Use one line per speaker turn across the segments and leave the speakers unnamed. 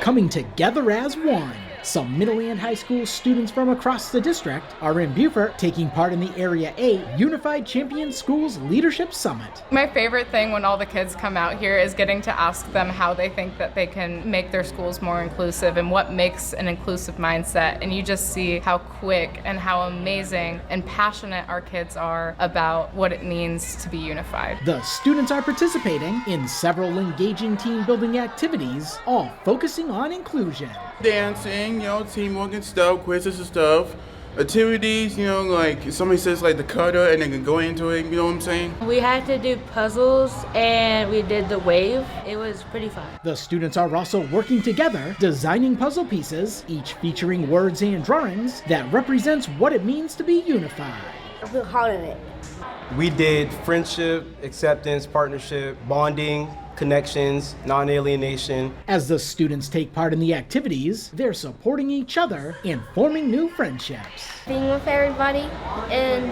coming together as one. Some middle and high school students from across the district are in Beaufort taking part in the Area 8 Unified Champion Schools Leadership Summit.
My favorite thing when all the kids come out here is getting to ask them how they think that they can make their schools more inclusive and what makes an inclusive mindset. And you just see how quick and how amazing and passionate our kids are about what it means to be unified.
The students are participating in several engaging team building activities, all focusing on inclusion.
Dancing, teamwork and stuff, quizzes and stuff. Activities, like somebody says like the cutter and they can go into it, you know what I'm saying?
We had to do puzzles and we did the wave. It was pretty fun.
The students are also working together, designing puzzle pieces, each featuring words and drawings that represents what it means to be unified.
I feel hard in it.
We did friendship, acceptance, partnership, bonding, connections, non-alienation.
As the students take part in the activities, they're supporting each other and forming new friendships.
Being with everybody and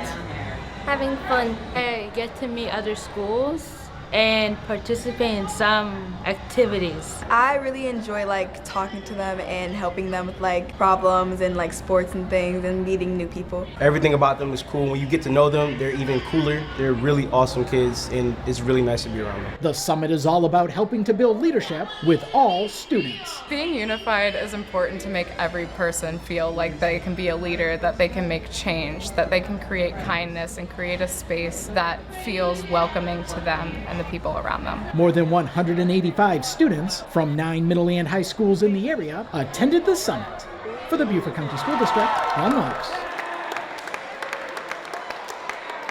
having fun.
I get to meet other schools and participate in some activities.
I really enjoy talking to them and helping them with problems and sports and things and meeting new people.
Everything about them is cool. When you get to know them, they're even cooler. They're really awesome kids and it's really nice to be around them.
The summit is all about helping to build leadership with all students.
Being unified is important to make every person feel like they can be a leader, that they can make change, that they can create kindness and create a space that feels welcoming to them and the people around them.
More than 185 students from 9 middle and high schools in the area attended the summit. For the Beaufort County School District, Ron Marks.